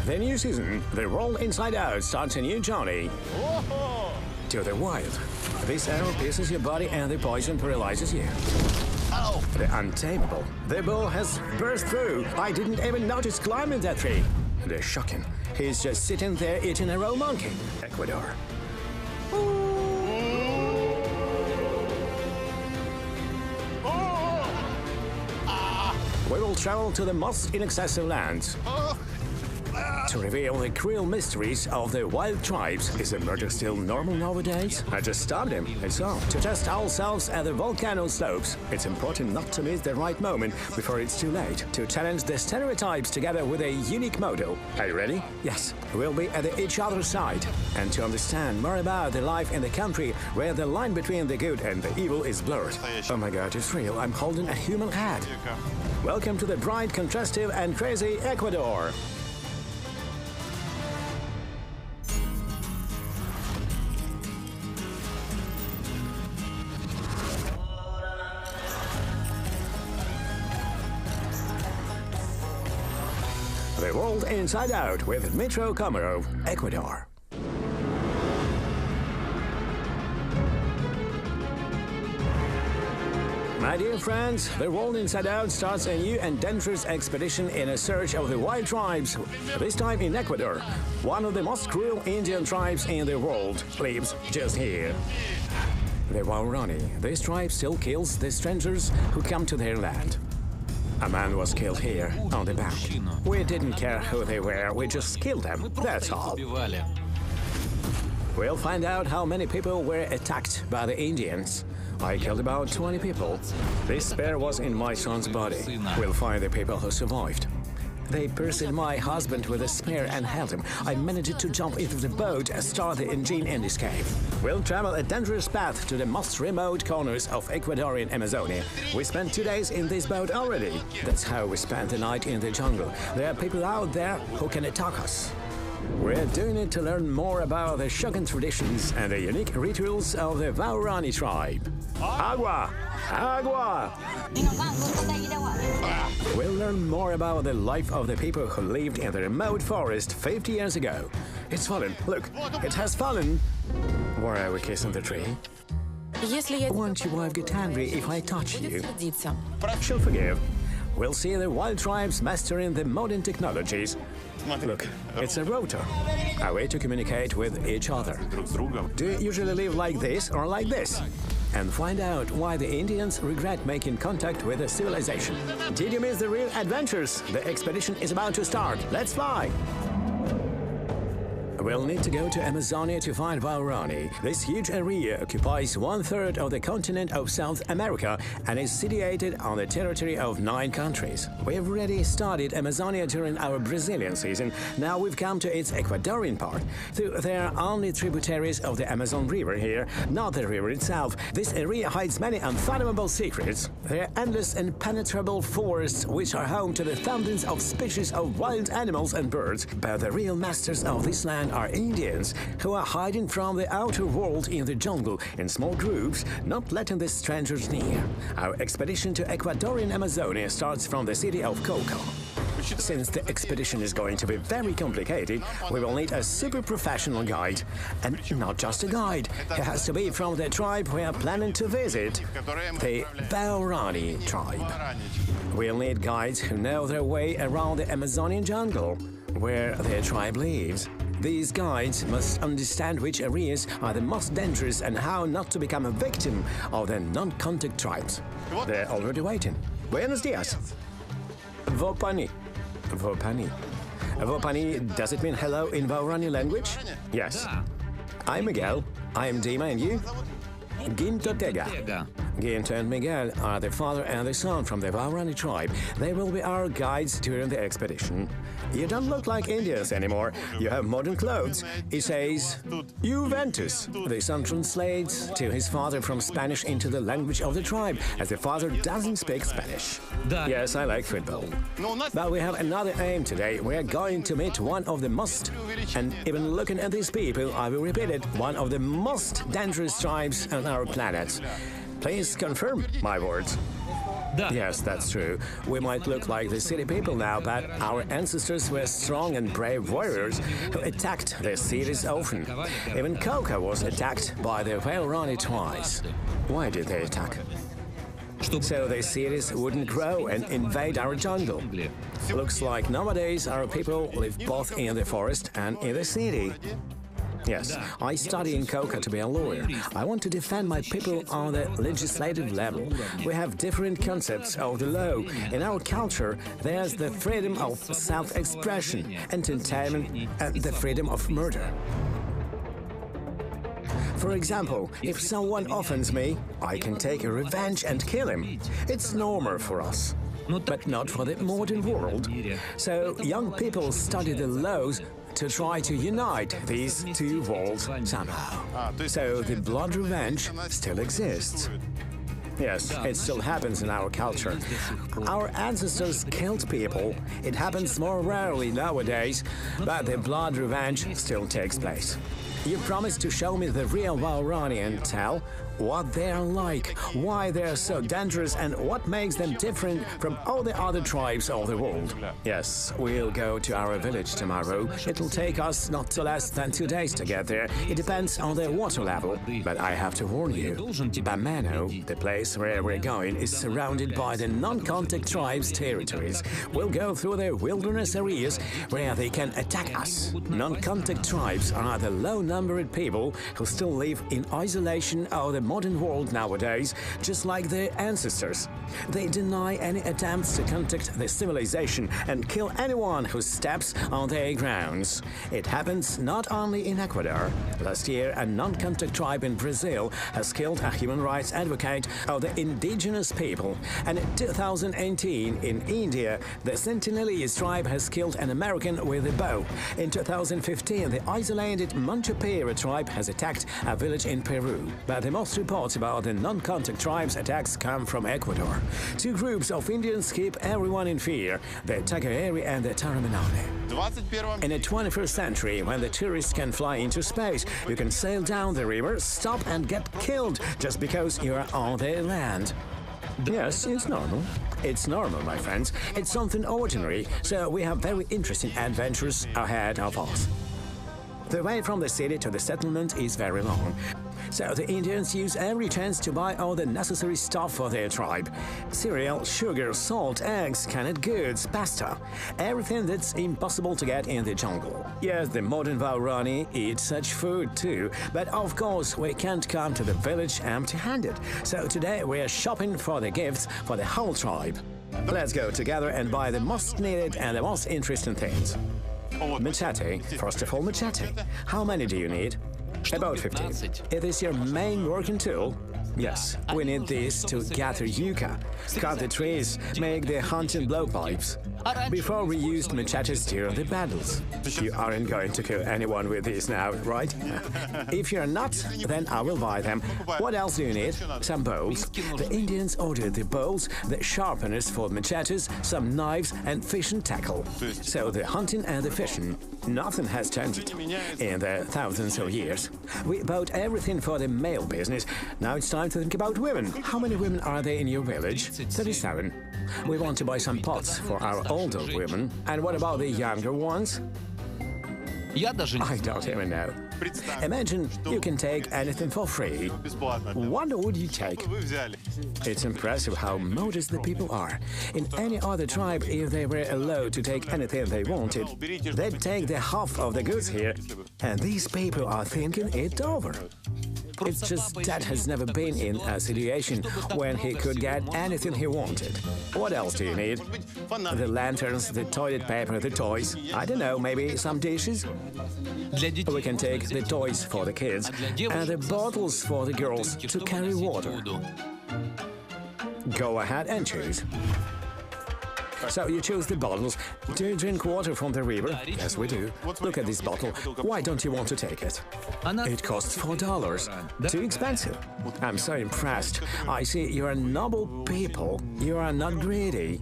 The new season, The World Inside Out, starts a new journey to the wild. This arrow pierces your body and the poison paralyzes you. Oh. The untamable. The bull has burst through. I didn't even notice climbing that tree. The shocking. He's just sitting there eating a raw monkey. Ecuador. We will travel to the most inaccessible lands to reveal the cruel mysteries of the wild tribes. Is the murder still normal nowadays? I just stabbed him, that's all. To test ourselves at the volcano slopes, it's important not to miss the right moment before it's too late. To challenge the stereotypes together with a unique motto. Are you ready? Yes. We'll be at each other's side. And to understand more about the life in the country where the line between the good and the evil is blurred. Oh my god, it's real. I'm holding a human head. Welcome to the bright, contrastive and crazy Ecuador. The World Inside Out with Dmytro Komarov, Ecuador. My dear friends, The World Inside Out starts a new and dangerous expedition in a search of the wild tribes, this time in Ecuador. One of the most cruel Indian tribes in the world lives just here. The Huaorani. This tribe still kills the strangers who come to their land. A man was killed here, on the bank. We didn't care who they were, we just killed them, that's all. We'll find out how many people were attacked by the Indians. I killed about 20 people. This spear was in my son's body. We'll find the people who survived. They pursued my husband with a spear and held him. I managed to jump into the boat, start the engine and escape. We'll travel a dangerous path to the most remote corners of Ecuadorian Amazonia. We spent 2 days in this boat already. That's how we spent the night in the jungle. There are people out there who can attack us. We're doing it to learn more about the shocking traditions and the unique rituals of the Huaorani tribe. Agua! Agua! We'll learn more about the life of the people who lived in the remote forest 50 years ago. It's fallen. Look, it has fallen. Why are we kissing the tree? Won't your wife get angry if I touch you? She'll forgive. We'll see the wild tribes mastering the modern technologies. Look, it's a rotor, a way to communicate with each other. Do you usually live like this or like this? And find out why the Indians regret making contact with the civilization. Did you miss the real adventures? The expedition is about to start. Let's fly! We'll need to go to Amazonia to find Huaorani. This huge area occupies 1/3 of the continent of South America and is situated on the territory of 9 countries. We've already studied Amazonia during our Brazilian season. Now we've come to its Ecuadorian part. There are only tributaries of the Amazon River here, not the river itself. This area hides many unfathomable secrets. There are endless and impenetrable forests which are home to the thousands of species of wild animals and birds. But the real masters of this land are Indians, who are hiding from the outer world in the jungle in small groups, not letting the strangers near. Our expedition to Ecuadorian Amazonia starts from the city of Coca. Since the expedition is going to be very complicated, we will need a super professional guide. And not just a guide, he has to be from the tribe we are planning to visit, the Huaorani tribe. We'll need guides who know their way around the Amazonian jungle, where their tribe lives. These guides must understand which areas are the most dangerous and how not to become a victim of the non-contact tribes. They're already waiting. Buenos dias. Vopani. Vopani. Vopani, does it mean hello in Huaorani language? Yes. I'm Miguel. I am Dima, and you? Gintotega. Ginto and Miguel are the father and the son from the Huaorani tribe. They will be our guides during the expedition. You don't look like Indians anymore. You have modern clothes. He says, Juventus. The son translates to his father from Spanish into the language of the tribe, as the father doesn't speak Spanish. Yes, I like football. But we have another aim today. We're going to meet one of the most, and even looking at these people, I will repeat it, one of the most dangerous tribes on our planet. Please confirm my words. Yes, that's true. We might look like the city people now, but our ancestors were strong and brave warriors who attacked their cities often. Even Coca was attacked by the Huaorani twice. Why did they attack? So the cities wouldn't grow and invade our jungle. Looks like nowadays our people live both in the forest and in the city. Yes, I study in Coca to be a lawyer. I want to defend my people on the legislative level. We have different concepts of the law. In our culture, there's the freedom of self-expression, entertainment, and the freedom of murder. For example, if someone offends me, I can take a revenge and kill him. It's normal for us, but not for the modern world. So young people study the laws to try to unite these two worlds somehow. So the blood revenge still exists. Yes, it still happens in our culture. Our ancestors killed people. It happens more rarely nowadays, but the blood revenge still takes place. You promised to show me the real Huaorani and tell what they're like, why they're so dangerous, and what makes them different from all the other tribes of the world. Yes, we'll go to our village tomorrow. It'll take us not less than 2 days to get there. It depends on the water level. But I have to warn you, Bamano, the place where we're going, is surrounded by the non-contact tribes' territories. We'll go through the wilderness areas where they can attack us. Non-contact tribes are the low-numbered people who still live in isolation of the modern world nowadays, just like their ancestors. They deny any attempts to contact the civilization and kill anyone who steps on their grounds. It happens not only in Ecuador. Last year, a non-contact tribe in Brazil has killed a human rights advocate of the Indigenous people. And in 2018, in India, the Sentinelese tribe has killed an American with a bow. In 2015, the isolated Manchapera tribe has attacked a village in Peru. But the most reports about the non-contact tribes' attacks come from Ecuador. Two groups of Indians keep everyone in fear, the Tagaeri and the Taramanane. In the 21st century, when the tourists can fly into space, you can sail down the river, stop and get killed just because you are on their land. Yes, it's normal. It's normal, my friends. It's something ordinary, so we have very interesting adventures ahead of us. The way from the city to the settlement is very long. So the Indians use every chance to buy all the necessary stuff for their tribe. Cereal, sugar, salt, eggs, canned goods, pasta. Everything that's impossible to get in the jungle. Yes, the modern Huaorani eat such food too, but of course we can't come to the village empty-handed. So today we're shopping for the gifts for the whole tribe. Let's go together and buy the most needed and the most interesting things. Machete. First of all, machete. How many do you need? About 15. It is your main working tool? Yes, we need this to gather yucca, cut the trees, make the hunting blowpipes. Before we used machetes during the battles. You aren't going to kill anyone with these now, right? If you're not, then I will buy them. What else do you need? Some bowls. The Indians ordered the bowls, the sharpeners for machetes, some knives and fishing tackle. So the hunting and the fishing, nothing has changed in the thousands of years. We bought everything for the male business. Now it's time to think about women. How many women are there in your village? 37. We want to buy some pots for our older women. And what about the younger ones? I don't even know. Imagine you can take anything for free. What would you take? It's impressive how modest the people are. In any other tribe, if they were allowed to take anything they wanted, they'd take the half of the goods here, and these people are thinking it over. It's just Dad has never been in a situation when he could get anything he wanted. What else do you need? The lanterns, the toilet paper, the toys. I don't know, maybe some dishes? We can take the toys for the kids and the bottles for the girls to carry water. Go ahead and choose. So you choose the bottles. Do you drink water from the river? Yes, we do. Look at this bottle. Why don't you want to take it? It costs $4. Too expensive. I'm so impressed. I see you're noble people. You are not greedy.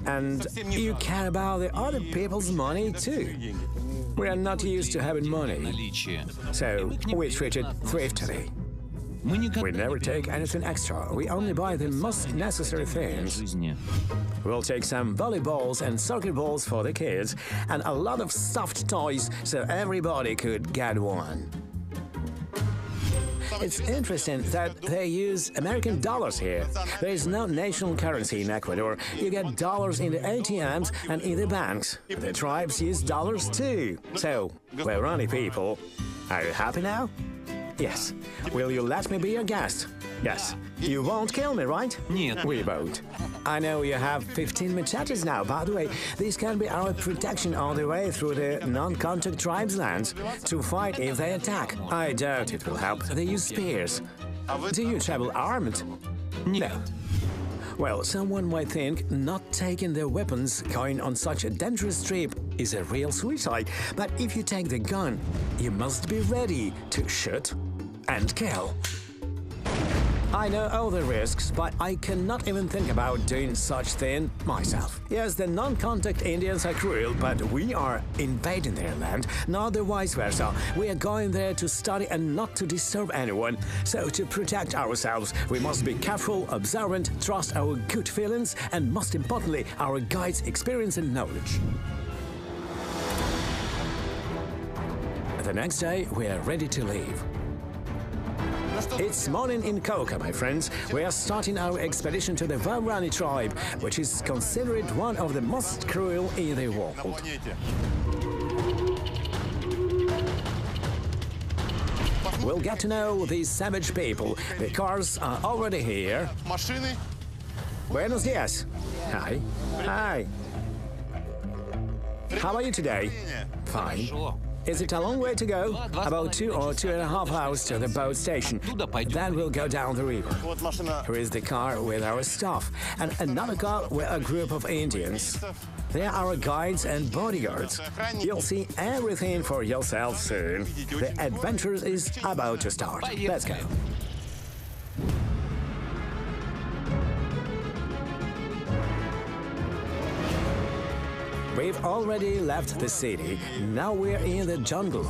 And you care about the other people's money too. We are not used to having money. So we treat it thriftily. We never take anything extra, we only buy the most necessary things. We'll take some volleyballs and soccer balls for the kids, and a lot of stuffed toys so everybody could get one. It's interesting that they use American dollars here. There is no national currency in Ecuador. You get dollars in the ATMs and in the banks. The tribes use dollars too. So, Huaorani people, are you happy now? Yes. Will you let me be your guest? Yes. You won't kill me, right? Нет. We won't. I know you have 15 machetes now. By the way, these can be our protection all the way through the non-contact tribes' lands to fight if they attack. I doubt it will help. They use spears. Do you travel armed? No. Well, someone might think not taking their weapons going on such a dangerous trip is a real suicide. But if you take the gun, you must be ready to shoot and kill. I know all the risks, but I cannot even think about doing such thing myself. Yes, the non-contact Indians are cruel, but we are invading their land, not the vice versa. We are going there to study and not to disturb anyone. So to protect ourselves, we must be careful, observant, trust our good feelings, and most importantly, our guides' experience and knowledge. The next day, we are ready to leave. It's morning in Coca, my friends. We are starting our expedition to the Huaorani tribe, which is considered one of the most cruel in the world. We'll get to know these savage people. The cars are already here. Buenos dias. Hi. Hi. How are you today? Fine. Is it a long way to go? About 2 or 2.5 hours to the boat station. Then we'll go down the river. Here is the car with our stuff, and another car with a group of Indians. They are our guides and bodyguards. You'll see everything for yourself soon. The adventure is about to start. Let's go. We've already left the city. Now we're in the jungle,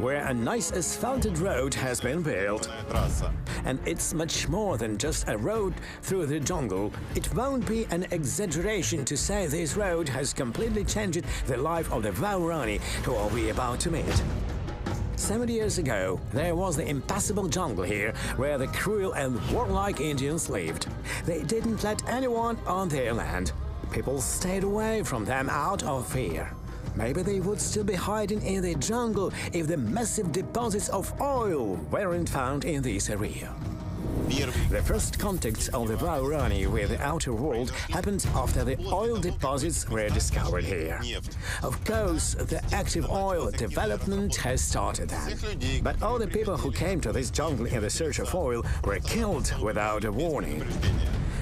where a nice asphalted road has been built. And it's much more than just a road through the jungle. It won't be an exaggeration to say this road has completely changed the life of the Huaorani, who are we about to meet. 70 years ago, there was the impassable jungle here, where the cruel and warlike Indians lived. They didn't let anyone on their land. People stayed away from them out of fear. Maybe they would still be hiding in the jungle if the massive deposits of oil weren't found in this area. The first contacts of the Huaorani with the outer world happened after the oil deposits were discovered here. Of course, the active oil development has started then. But all the people who came to this jungle in the search of oil were killed without a warning.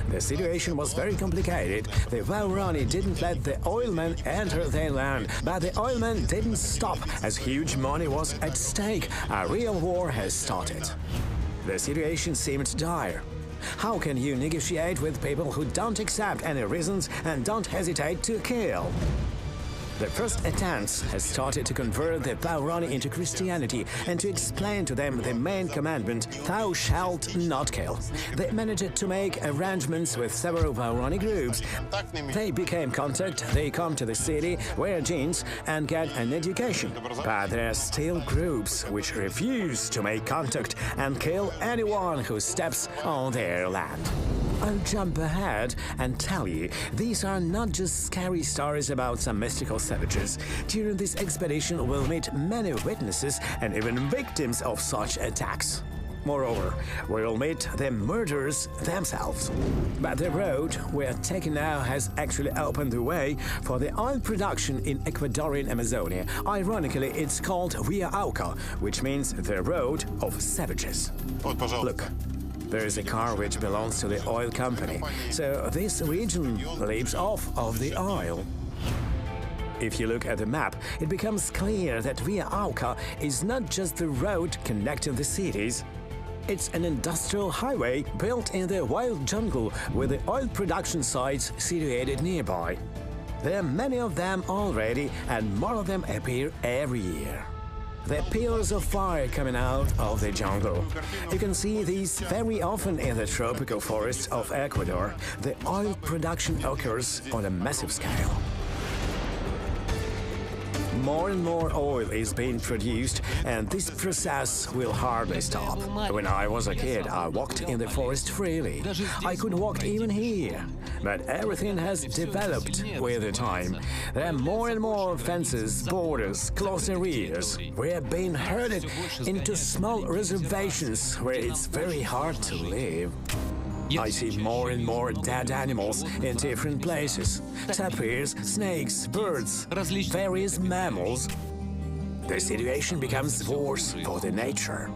The situation was very complicated. The Huaorani didn't let the oilmen enter their land, but the oilmen didn't stop, as huge money was at stake. A real war has started. The situation seemed dire. How can you negotiate with people who don't accept any reasons and don't hesitate to kill? The first attempts has started to convert the Huaorani into Christianity and to explain to them the main commandment, "Thou shalt not kill." They managed to make arrangements with several Huaorani groups. They became contact, they come to the city, wear jeans and get an education. But there are still groups which refuse to make contact and kill anyone who steps on their land. I'll jump ahead and tell you, these are not just scary stories about some mystical savages. During this expedition, we'll meet many witnesses and even victims of such attacks. Moreover, we'll meet the murderers themselves. But the road we're taking now has actually opened the way for the oil production in Ecuadorian Amazonia. Ironically, it's called Via Auca, which means the road of savages. Look. There is a car which belongs to the oil company, so this region lives off of the oil. If you look at the map, it becomes clear that Via Auca is not just the road connecting the cities. It's an industrial highway built in the wild jungle with the oil production sites situated nearby. There are many of them already, and more of them appear every year. The pillars of fire coming out of the jungle. You can see these very often in the tropical forests of Ecuador. The oil production occurs on a massive scale. More and more oil is being produced, and this process will hardly stop. When I was a kid, I walked in the forest freely. I could walk even here. But everything has developed with the time. There are more and more fences, borders, closed areas. We are being herded into small reservations where it's very hard to live. I see more and more dead animals in different places. Tapirs, snakes, birds, various mammals. The situation becomes worse for the nature.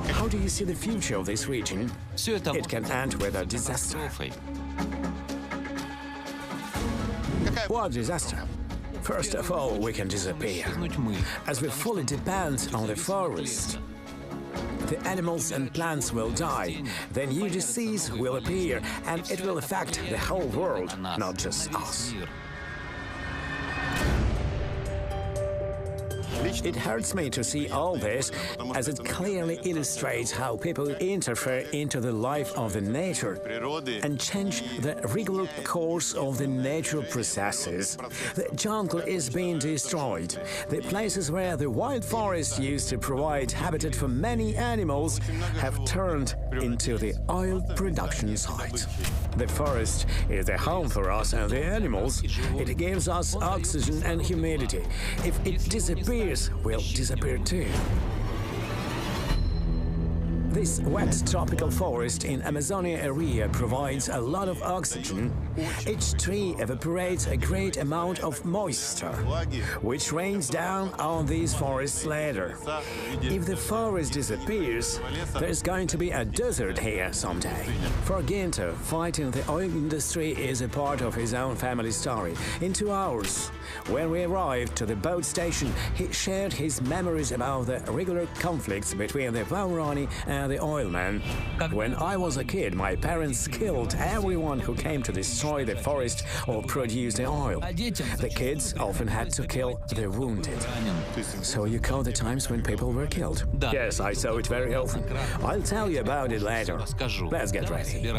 How do you see the future of this region? It can end with a disaster. What disaster? First of all, we can disappear, as we fully depend on the forest. The animals and plants will die, then new disease will appear, and it will affect the whole world, not just us. It hurts me to see all this, as it clearly illustrates how people interfere into the life of the nature and change the regular course of the natural processes. The jungle is being destroyed. The places where the wild forest used to provide habitat for many animals have turned into the oil production sites. The forest is a home for us and the animals. It gives us oxygen and humidity. If it disappears, we'll disappear too. This wet tropical forest in Amazonia area provides a lot of oxygen. Each tree evaporates a great amount of moisture, which rains down on these forests later. If the forest disappears, there's going to be a desert here someday. For Ginter, fighting the oil industry is a part of his own family story. In 2 hours, when we arrived to the boat station, he shared his memories about the regular conflicts between the Huaorani and the oilmen. When I was a kid, my parents killed everyone who came to destroy the forest or produce the oil. The kids often had to kill the wounded. So you call the times when people were killed? Yes, I saw it very often. I'll tell you about it later. Let's get ready.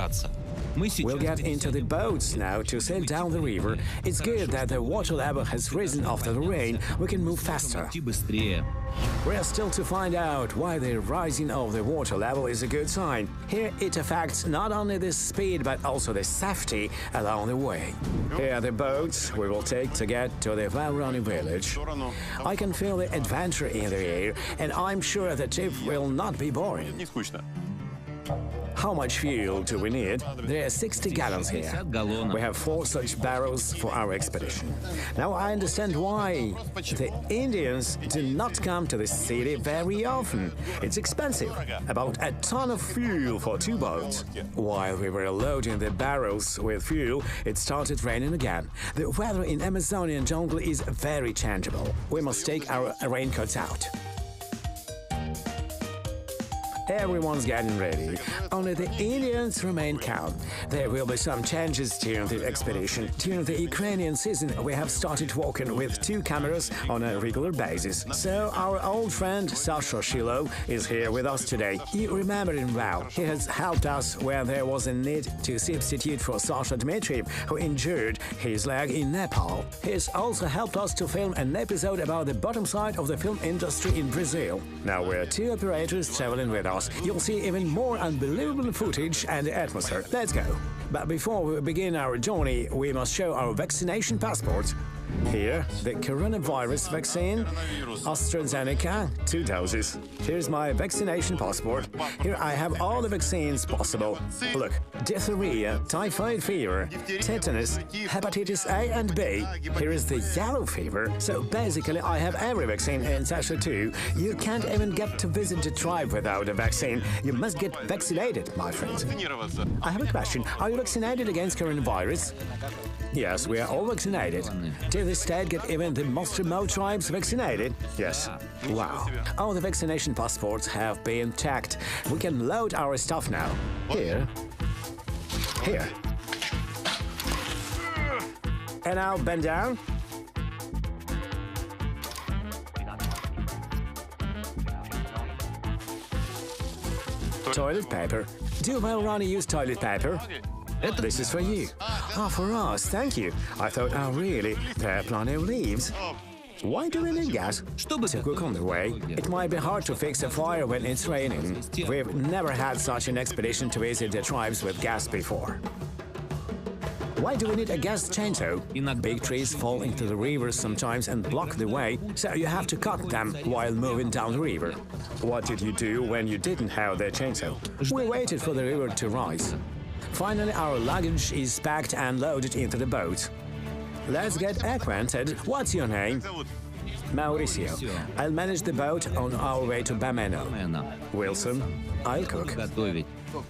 We'll get into the boats now to sail down the river. It's good that the water level has risen after the rain. We can move faster. We are still to find out why the rising of the water level is a good sign. Here it affects not only the speed but also the safety along the way. Here are the boats we will take to get to the Huaorani village. I can feel the adventure in the air, and I'm sure the trip will not be boring. How much fuel do we need? There are 60 gallons here. We have 4 such barrels for our expedition. Now I understand why the Indians do not come to the city very often. It's expensive, about a ton of fuel for 2 boats. While we were loading the barrels with fuel, it started raining again. The weather in Amazonian jungle is very changeable. We must take our raincoats out. Everyone's getting ready. Only the Indians remain calm. There will be some changes during the expedition. During the Ukrainian season, we have started working with 2 cameras on a regular basis. So our old friend Sasha Shilo is here with us today. You remember him well. He has helped us where there was a need to substitute for Sasha Dmytriev, who injured his leg in Nepal. He's also helped us to film an episode about the bottom side of the film industry in Brazil. Now we're 2 operators traveling with us. You'll see even more unbelievable footage and the atmosphere. Let's go. But before we begin our journey, we must show our vaccination passports. Here, the coronavirus vaccine, AstraZeneca, 2 doses. Here's my vaccination passport. Here I have all the vaccines possible. Look, diphtheria, typhoid fever, tetanus, hepatitis A and B. Here is the yellow fever. So basically I have every vaccine in Sasha too. You can't even get to visit the tribe without a vaccine. You must get vaccinated, my friends. I have a question. Are you vaccinated against coronavirus? Yes, we are all vaccinated. Did the state get even the most remote tribes vaccinated? Yes. Wow. All the vaccination passports have been checked. We can load our stuff now. Here. Here. And now bend down. Toilet paper. Do Huaorani use toilet paper? This is for you. Ah, for us, thank you. I thought, oh really, there are plenty of leaves. Why do we need gas? To cook on the way. It might be hard to fix a fire when it's raining. We've never had such an expedition to visit the tribes with gas before. Why do we need a gas chainsaw? Big trees fall into the river sometimes and block the way, so you have to cut them while moving down the river. What did you do when you didn't have the chainsaw? We waited for the river to rise. Finally, our luggage is packed and loaded into the boat. Let's get acquainted. What's your name? Mauricio. I'll manage the boat on our way to Bameno. Wilson. I'll cook.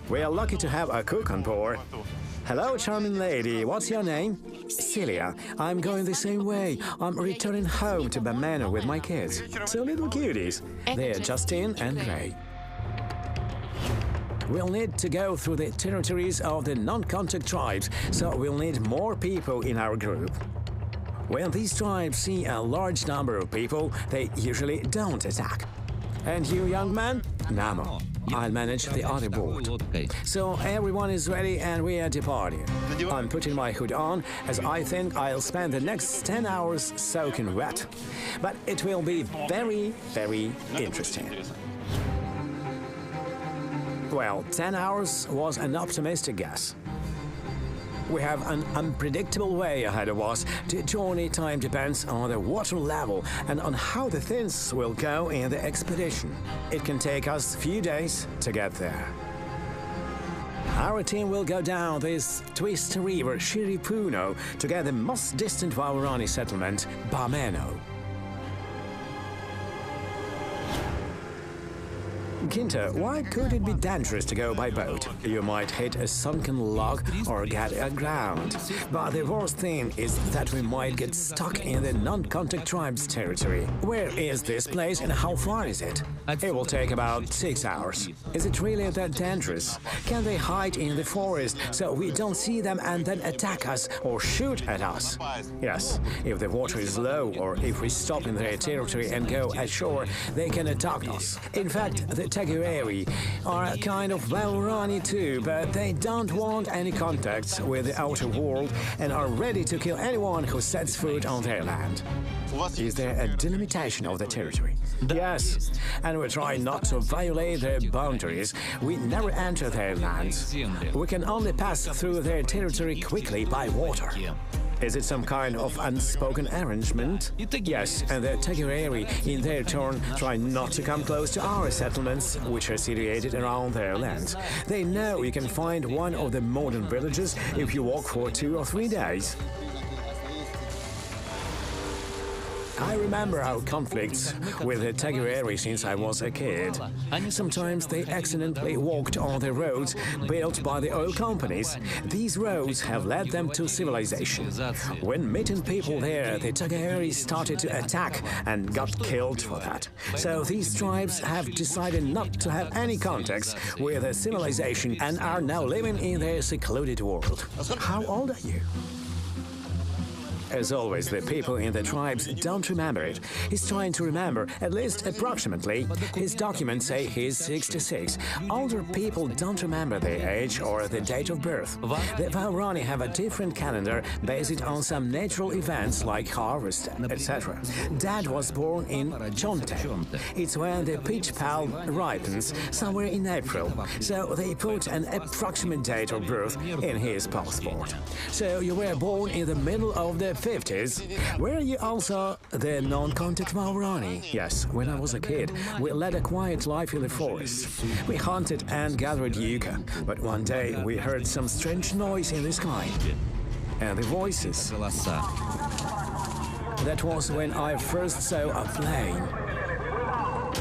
We are lucky to have a cook on board. Hello, charming lady. What's your name? Celia. I'm going the same way. I'm returning home to Bameno with my kids. Two little cuties. They're Justin and Ray. We'll need to go through the territories of the non-contact tribes, so we'll need more people in our group. When these tribes see a large number of people, they usually don't attack. And you, young man? Namo. I'll manage the other boat. So everyone is ready and we are departing. I'm putting my hood on, as I think I'll spend the next 10 hours soaking wet. But it will be very, very interesting. Well, 10 hours was an optimistic guess. We have an unpredictable way ahead of us. The journey time depends on the water level and on how the things will go in the expedition. It can take us a few days to get there. Our team will go down this twist river, Shiripuno, to get the most distant Huaorani settlement, Bameno. Ginter, why could it be dangerous to go by boat? You might hit a sunken log or get aground. But the worst thing is that we might get stuck in the non-contact tribes territory. Where is this place and how far is it? It will take about 6 hours. Is it really that dangerous? Can they hide in the forest so we don't see them and then attack us or shoot at us? Yes, if the water is low or if we stop in their territory and go ashore, they can attack us. In fact, the Tegueri are a kind of Huaorani too, but they don't want any contacts with the outer world and are ready to kill anyone who sets foot on their land. Is there a delimitation of the territory? Yes, and we try not to violate their boundaries. We never enter their lands. We can only pass through their territory quickly by water. Is it some kind of unspoken arrangement? Yes, and the Tegueri, in their turn, try not to come close to our settlements, which are situated around their lands. They know you can find one of the modern villages if you walk for 2 or 3 days. I remember our conflicts with the Tegueri since I was a kid. Sometimes they accidentally walked on the roads built by the oil companies. These roads have led them to civilization. When meeting people there, the Tegueri started to attack and got killed for that. So these tribes have decided not to have any contacts with the civilization and are now living in their secluded world. How old are you? As always, the people in the tribes don't remember it. He's trying to remember, at least approximately. His documents say he's 66. Older people don't remember their age or the date of birth. The Huaorani have a different calendar based on some natural events like harvest, etc. Dad was born in Chonte. It's when the peach palm ripens, somewhere in April. So they put an approximate date of birth in his passport. So you were born in the middle of the 50s. Were you also the non-contact Huaorani? Yes, when I was a kid, we led a quiet life in the forest. We hunted and gathered yucca, but one day we heard some strange noise in the sky. And the voices. That was when I first saw a plane.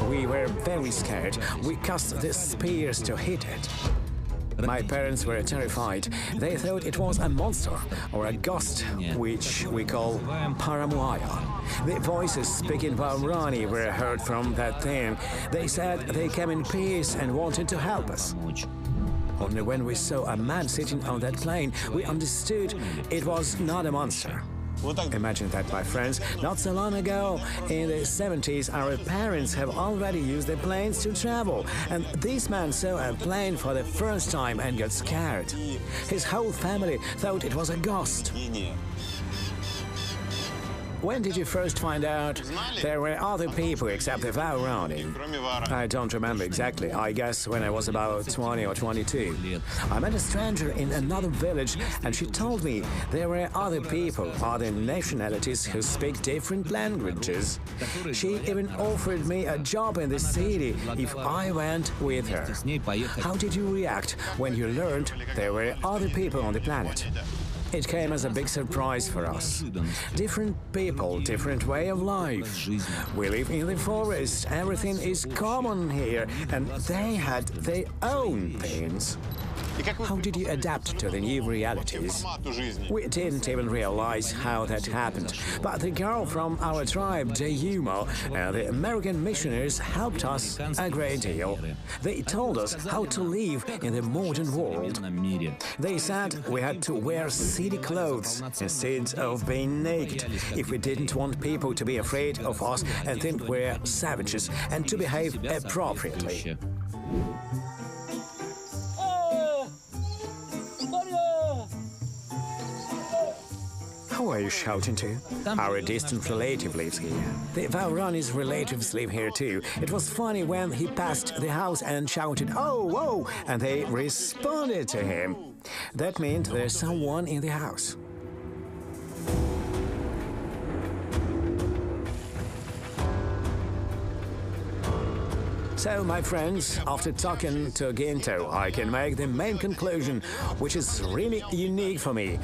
We were very scared. We cast the spears to hit it. My parents were terrified. They thought it was a monster or a ghost, which we call paramuaya. The voices speaking Huaorani were heard from that thing. They said they came in peace and wanted to help us. Only when we saw a man sitting on that plane, we understood it was not a monster. Imagine that, my friends. Not so long ago, in the 70s, our parents have already used their planes to travel. And this man saw a plane for the first time and got scared. His whole family thought it was a ghost. When did you first find out there were other people except the Huaorani? I don't remember exactly. I guess when I was about 20 or 22. I met a stranger in another village and she told me there were other people, other nationalities who speak different languages. She even offered me a job in the city if I went with her. How did you react when you learned there were other people on the planet? It came as a big surprise for us. Different people, different way of life. We live in the forest, everything is common here, and they had their own things. How did you adapt to the new realities? We didn't even realize how that happened, but the girl from our tribe, Dmytro, and the American missionaries helped us a great deal. They told us how to live in the modern world. They said we had to wear city clothes instead of being naked if we didn't want people to be afraid of us and think we're savages, and to behave appropriately. Who are you shouting to? Our distant relative lives here. The Huaorani's relatives live here too. It was funny when he passed the house and shouted, "Oh, whoa!" and they responded to him. That meant there's someone in the house. So, my friends, after talking to Ginto, I can make the main conclusion, which is really unique for me.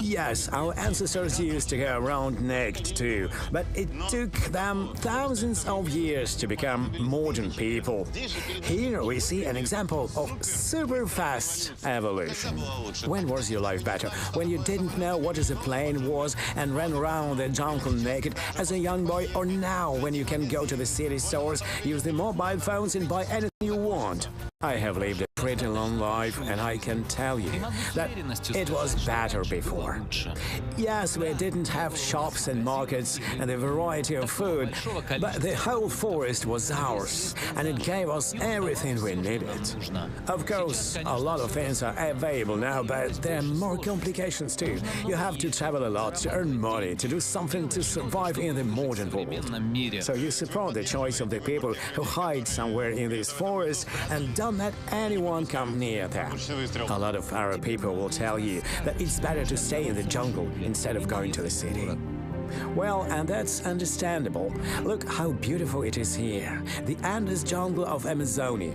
Yes, our ancestors used to go around naked too, but it took them thousands of years to become modern people. Here we see an example of super fast evolution. When was your life better? When you didn't know what a plane was and ran around the jungle naked as a young boy, or now when you can go to the city stores, use the mobile phone and buy anything you want? I have lived a pretty long life, and I can tell you that it was better before. Yes, we didn't have shops and markets and a variety of food, but the whole forest was ours, and it gave us everything we needed. Of course, a lot of things are available now, but there are more complications too. You have to travel a lot to earn money, to do something to survive in the modern world. So you support the choice of the people who hide somewhere in this forest and don't let anyone come near them. A lot of our people will tell you that it's better to stay in the jungle instead of going to the city. Well, and that's understandable. Look how beautiful it is here, the endless jungle of Amazonia.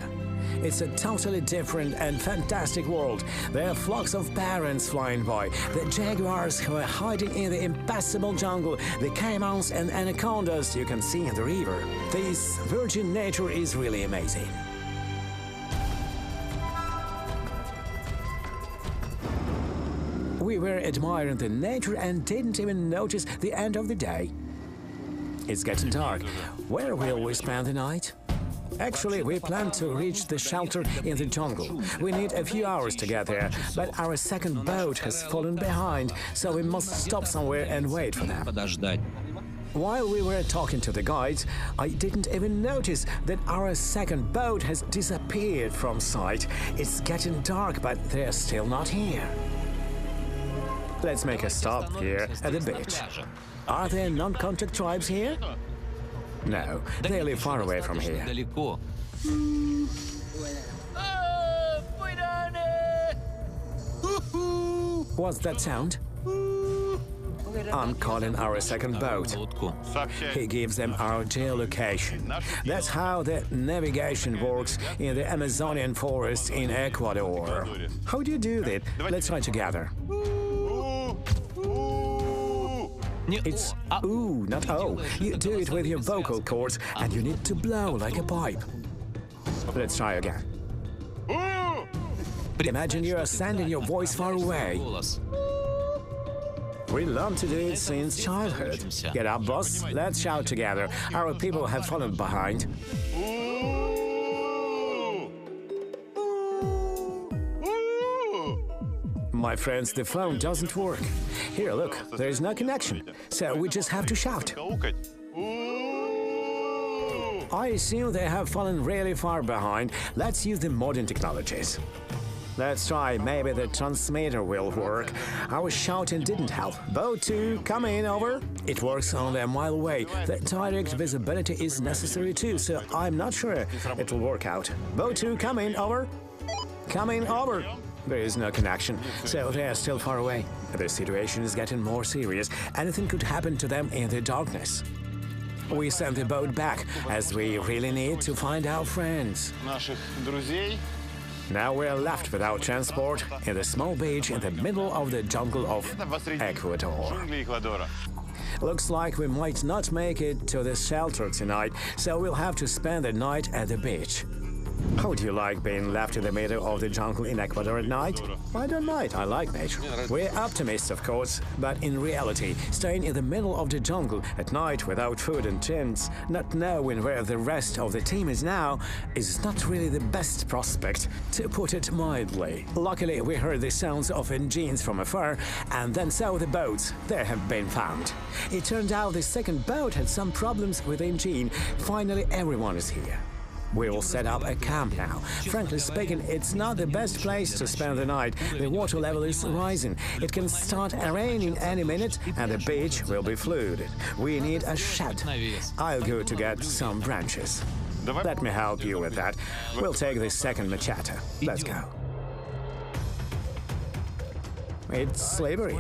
It's a totally different and fantastic world. There are flocks of parrots flying by, the jaguars who are hiding in the impassable jungle, the caimans and anacondas you can see in the river. This virgin nature is really amazing. We were admiring the nature and didn't even notice the end of the day. It's getting dark. Where will we spend the night? Actually, we plan to reach the shelter in the jungle. We need a few hours to get there, but our second boat has fallen behind, so we must stop somewhere and wait for them. While we were talking to the guides, I didn't even notice that our second boat has disappeared from sight. It's getting dark, but they're still not here. Let's make a stop here at the beach. Are there non-contact tribes here? No, they live far away from here. What's that sound? I'm calling our second boat. He gives them our geolocation. That's how the navigation works in the Amazonian forest in Ecuador. How do you do that? Let's try together. It's ooh, not oh. You do it with your vocal cords, and you need to blow like a pipe. Let's try again. Imagine you are sending your voice far away. We learned to do it since childhood. Get up, boss. Let's shout together. Our people have fallen behind. my friends, the phone doesn't work. Here, look, there is no connection, so we just have to shout. I assume they have fallen really far behind. Let's use the modern technologies. Let's try, maybe the transmitter will work. Our shouting didn't help. Boat 2, come in, over. It works only a mile away. The direct visibility is necessary too, so I'm not sure it will work out. Boat 2, come in, over. Come in, over. There is no connection, so they are still far away. The situation is getting more serious. Anything could happen to them in the darkness. We send the boat back, as we really need to find our friends. Now we're left without transport in the small beach in the middle of the jungle of Ecuador. Looks like we might not make it to the shelter tonight, so we'll have to spend the night at the beach. How do you like being left in the middle of the jungle in Ecuador at night? I don't mind, I like nature. We're optimists, of course, but in reality, staying in the middle of the jungle at night without food and tents, not knowing where the rest of the team is now, is not really the best prospect, to put it mildly. Luckily, we heard the sounds of engines from afar, and then saw the boats. They have been found. It turned out the second boat had some problems with the engine. Finally, everyone is here. We will set up a camp now. Frankly speaking, it's not the best place to spend the night. The water level is rising. It can start raining any minute, and the beach will be flooded. We need a shed. I'll go to get some branches. Let me help you with that. We'll take the second machete. Let's go. It's slippery.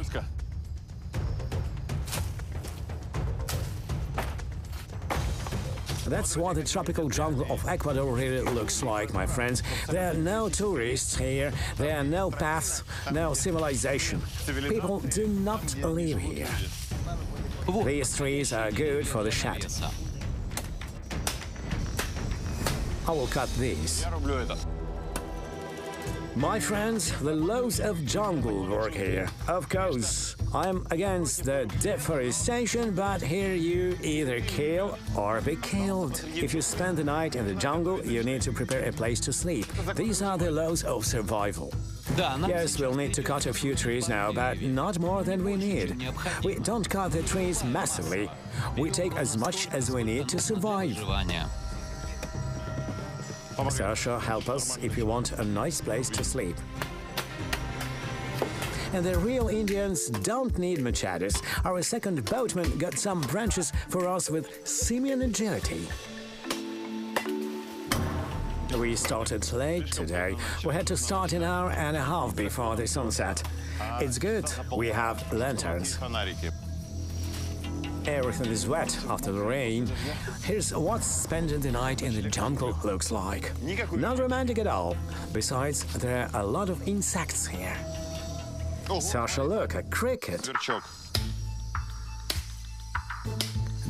That's what the tropical jungle of Ecuador really looks like, my friends. There are no tourists here, there are no paths, no civilization. People do not live here. These trees are good for the shed. I will cut these. My friends, the laws of jungle work here. Of course, I'm against the deforestation, but here you either kill or be killed. If you spend the night in the jungle, you need to prepare a place to sleep. These are the laws of survival. Yes, we'll need to cut a few trees now, but not more than we need. We don't cut the trees massively. We take as much as we need to survive. Sasha, help us if you want a nice place to sleep. And the real Indians don't need machetes. Our second boatman got some branches for us with simian agility. We started late today. We had to start an hour and a half before the sunset. It's good, we have lanterns. Everything is wet after the rain. Here's what spending the night in the jungle looks like. Not romantic at all. Besides, there are a lot of insects here. Sasha, look, a cricket.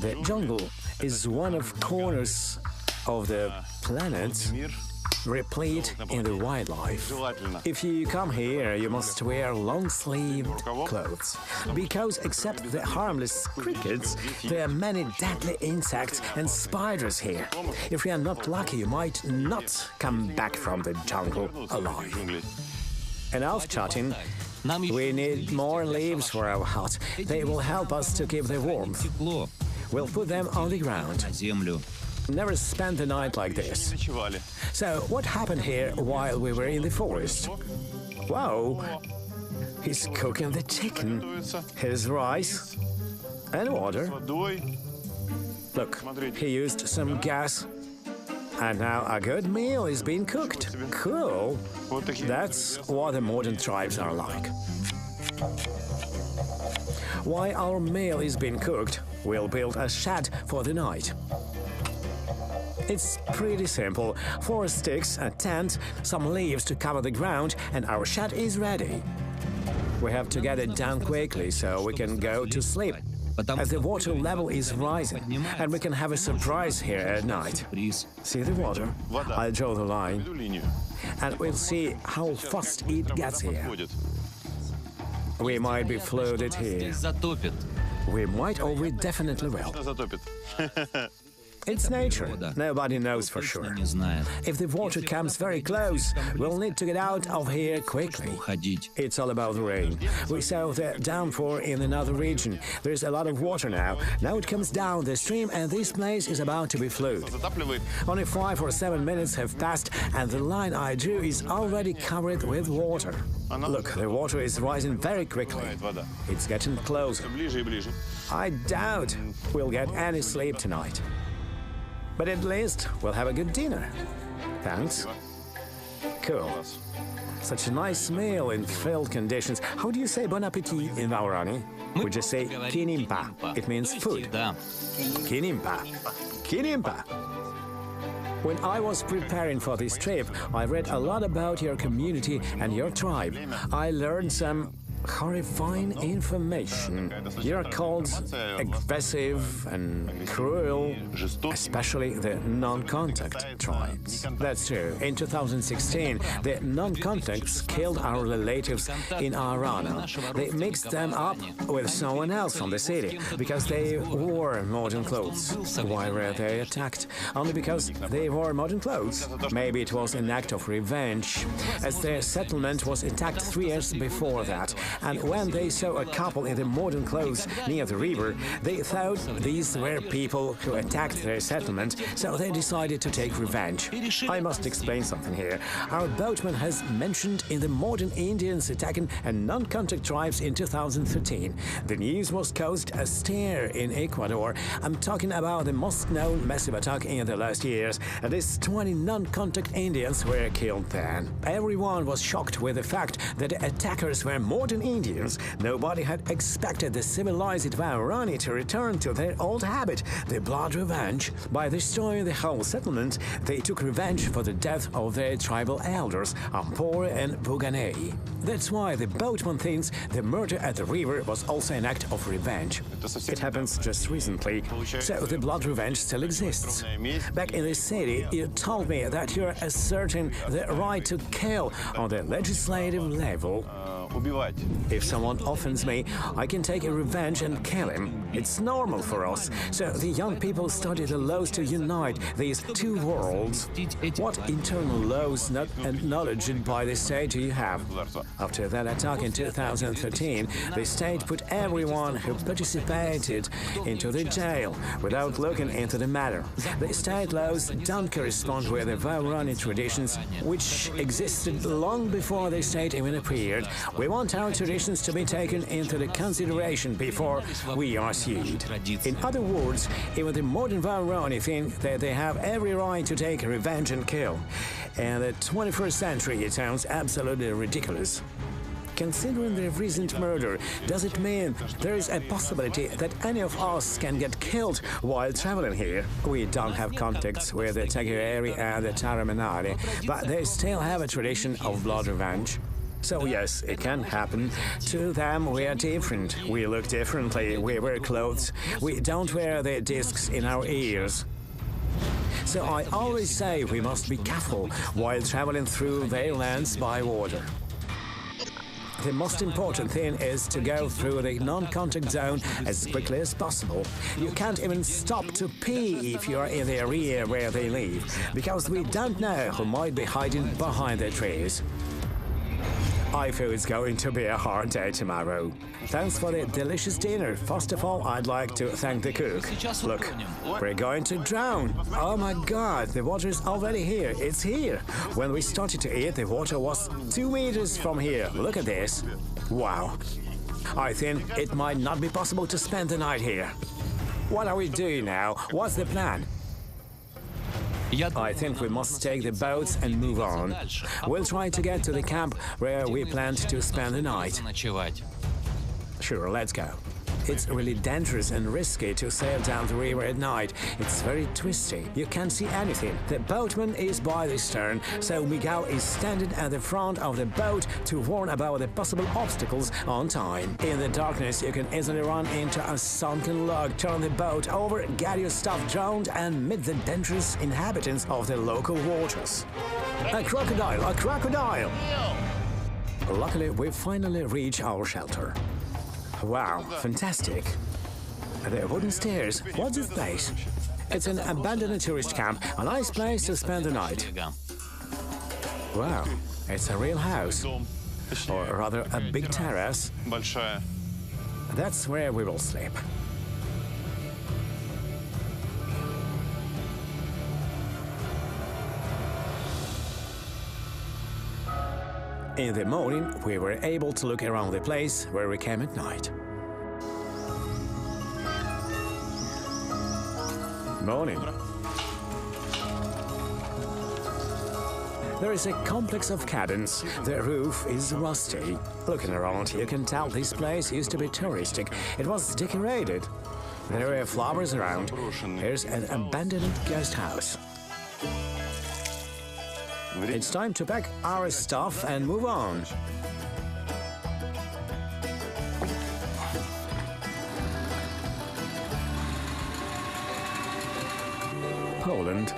The jungle is one of corners of the planet replete in the wildlife. If you come here, you must wear long-sleeved clothes, because except the harmless crickets, there are many deadly insects and spiders here. If you are not lucky, you might not come back from the jungle alive. Enough chatting. We need more leaves for our hut. They will help us to keep the warmth. We'll put them on the ground. Never spent the night like this. So, what happened here while we were in the forest? Wow! He's cooking the chicken, his rice, and water. Look, he used some gas, and now a good meal is being cooked. Cool! That's what the modern tribes are like. While our meal is being cooked, we'll build a shed for the night. It's pretty simple. 4 sticks, a tent, some leaves to cover the ground, and our shed is ready. We have to get it done quickly so we can go to sleep, as the water level is rising, and we can have a surprise here at night. See the water? I'll draw the line, and we'll see how fast it gets here. We might be flooded here. We might, or we definitely will. It's nature. Nobody knows for sure. If the water comes very close, we'll need to get out of here quickly. It's all about the rain. We saw the downpour in another region. There's a lot of water now. Now it comes down the stream and this place is about to be flooded. Only 5 or 7 minutes have passed and the line I drew is already covered with water. Look, the water is rising very quickly. It's getting closer. I doubt we'll get any sleep tonight. But at least we'll have a good dinner. Thanks. Cool. Such a nice meal in field conditions. How do you say bon appetit in Huaorani? We just say kinimpa. It means food. Kinimpa. Kinimpa. When I was preparing for this trip, I read a lot about your community and your tribe. I learned some horrifying information. You're called aggressive and cruel, especially the non-contact tribes. That's true. In 2016, the non-contacts killed our relatives in Huaorani. They mixed them up with someone else from the city because they wore modern clothes. Why were they attacked? Only because they wore modern clothes. Maybe it was an act of revenge, as their settlement was attacked 3 years before that. And when they saw a couple in the modern clothes near the river, they thought these were people who attacked their settlement, so they decided to take revenge. I must explain something here. Our boatman has mentioned in the modern Indians attacking a non-contact tribes in 2013. The news was caused a stir in Ecuador. I'm talking about the most known massive attack in the last years. At least 20 non-contact Indians were killed then. Everyone was shocked with the fact that the attackers were modern Indians. Nobody had expected the civilized Huaorani to return to their old habit, the blood revenge. By destroying the whole settlement, they took revenge for the death of their tribal elders, Ampore and Buganei. That's why the boatman thinks the murder at the river was also an act of revenge. It happens just recently, so the blood revenge still exists. Back in the city, you told me that you're asserting the right to kill on the legislative level. If someone offends me, I can take a revenge and kill him. It's normal for us. So the young people study the laws to unite these two worlds. What internal laws not acknowledged by the state do you have? After that attack in 2013, the state put everyone who participated into the jail without looking into the matter. The state laws don't correspond with the Huaorani traditions, which existed long before the state even appeared. We want our traditions to be taken into the consideration before we are sued. In other words, even the modern Huaorani think that they have every right to take revenge and kill. In the 21st century, it sounds absolutely ridiculous. Considering the recent murder, does it mean there is a possibility that any of us can get killed while traveling here? We don't have contacts with the Chagras and the Taramanari, but they still have a tradition of blood revenge. So yes, it can happen. To them, we are different. We look differently. We wear clothes. We don't wear the discs in our ears. So I always say we must be careful while traveling through their lands by water. The most important thing is to go through the non-contact zone as quickly as possible. You can't even stop to pee if you are in the area where they live, because we don't know who might be hiding behind the trees. I feel it's going to be a hard day tomorrow. Thanks for the delicious dinner. First of all, I'd like to thank the cook. Look, we're going to drown. Oh my God, the water is already here. It's here. When we started to eat, the water was 2 meters from here. Look at this. Wow. I think it might not be possible to spend the night here. What are we doing now? What's the plan? I think we must take the boats and move on. We'll try to get to the camp where we planned to spend the night. Sure, let's go. It's really dangerous and risky to sail down the river at night. It's very twisty. You can't see anything. The boatman is by the stern, so Miguel is standing at the front of the boat to warn about the possible obstacles on time. In the darkness, you can easily run into a sunken log, turn the boat over, get your stuff drowned, and meet the dangerous inhabitants of the local waters. A crocodile! A crocodile! Luckily, we finally reach our shelter. Wow, fantastic. The wooden stairs, what's this place? It's an abandoned tourist camp, a nice place to spend the night. Wow, it's a real house, or rather a big terrace. That's where we will sleep. In the morning, we were able to look around the place where we came at night. Morning. There is a complex of cabins. The roof is rusty. Looking around, you can tell this place used to be touristic. It was decorated. There were flowers around. Here's an abandoned guest house. It's time to pack our stuff and move on. Poland.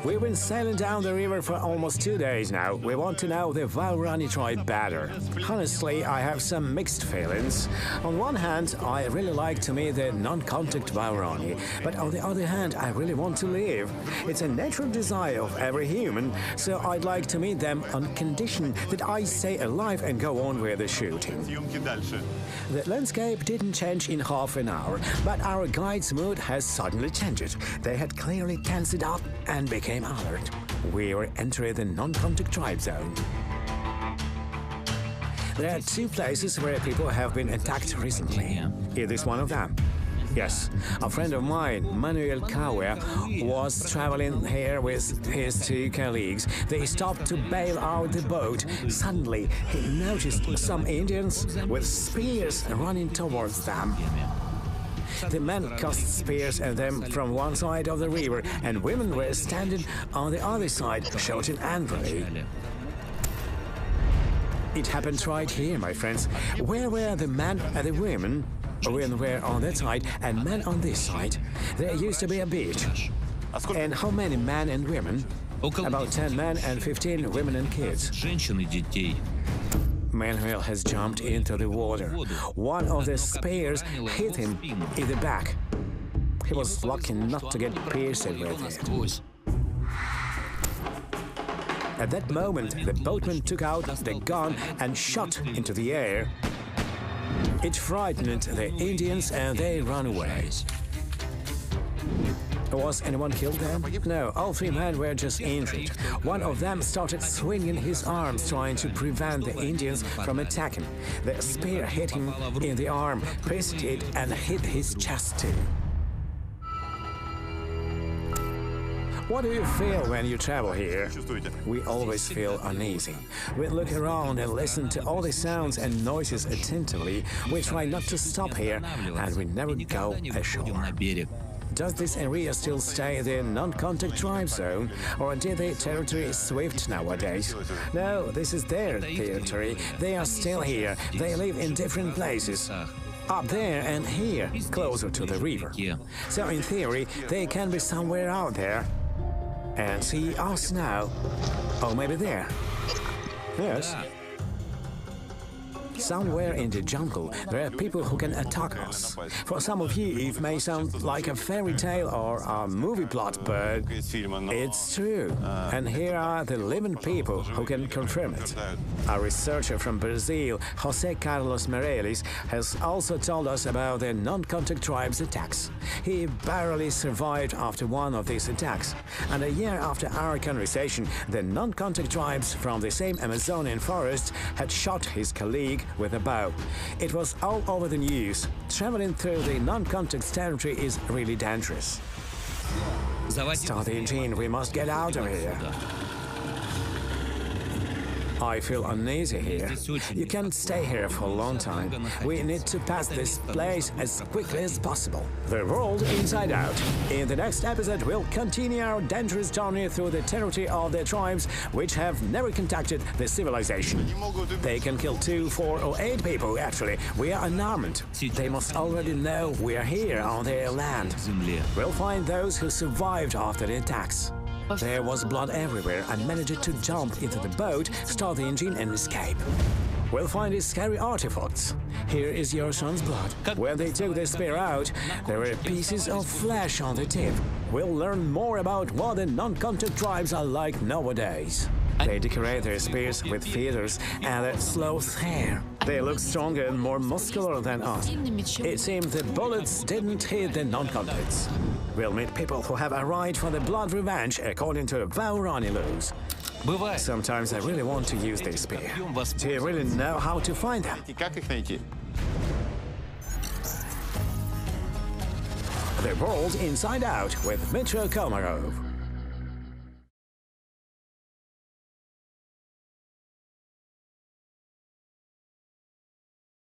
We've been sailing down the river for almost 2 days now. We want to know the Huaorani tribe better. Honestly, I have some mixed feelings. On one hand, I really like to meet the non-contact Huaorani, but on the other hand, I really want to live. It's a natural desire of every human, so I'd like to meet them on condition that I stay alive and go on with the shooting. The landscape didn't change in half an hour, but our guide's mood has suddenly changed. They had clearly tensed up and became alert. We were entering the non-contact tribe zone. There are 2 places where people have been attacked recently. Is this one of them? Yes, a friend of mine, Miguel, was traveling here with his 2 colleagues. They stopped to bail out the boat. Suddenly, he noticed some Indians with spears running towards them. The men cast spears at them from one side of the river, and women were standing on the other side, shouting angrily. It happened right here, my friends. Where were the men and the women? Women were on that side and men on this side. There used to be a beach. And how many men and women? About 10 men and 15 women and kids. Manuel has jumped into the water. One of the spears hit him in the back. He was lucky not to get pierced with it. At that moment, the boatman took out the gun and shot into the air. It frightened the Indians and they ran away. Was anyone killed then? No, all 3 men were just injured. One of them started swinging his arms, trying to prevent the Indians from attacking. The spear hit him in the arm, pierced it, and hit his chest too. What do you feel when you travel here? We always feel uneasy. We look around and listen to all the sounds and noises attentively. We try not to stop here, and we never go ashore. Does this area still stay the non-contact tribe zone, or did the territory shift nowadays? No, this is their territory. They are still here. They live in different places. Up there and here, closer to the river. So in theory, they can be somewhere out there. And see us now. Or maybe there. Yes. Somewhere in the jungle, there are people who can attack us. For some of you, it may sound like a fairy tale or a movie plot, but it's true. And here are the living people who can confirm it. A researcher from Brazil, José Carlos Meirelles, has also told us about the non-contact tribes' attacks. He barely survived after one of these attacks. And a year after our conversation, the non-contact tribes from the same Amazonian forest had shot his colleague with a bow. It was all over the news. Traveling through the non-contact territory is really dangerous. Start the engine, we must get out of here. I feel uneasy here. You can't stay here for a long time. We need to pass this place as quickly as possible. The world inside out. In the next episode, we'll continue our dangerous journey through the territory of the tribes which have never contacted the civilization. They can kill 2, 4, or 8 people, actually. We are unarmed. They must already know we are here on their land. We'll find those who survived after the attacks. There was blood everywhere. I managed to jump into the boat, start the engine and escape. we'll find his scary artifacts. Here is your son's blood. When they took the spear out, there were pieces of flesh on the tip. We'll learn more about what the non-contact tribes are like nowadays. They decorate their spears with feathers and sloth hair. They look stronger and more muscular than us. It seems the bullets didn't hit the non-contacts. We'll meet people who have a right for the blood revenge according to Huaorani laws. Sometimes I really want to use this spear. Do you really know how to find them? The World Inside Out with Dmytro Komarov.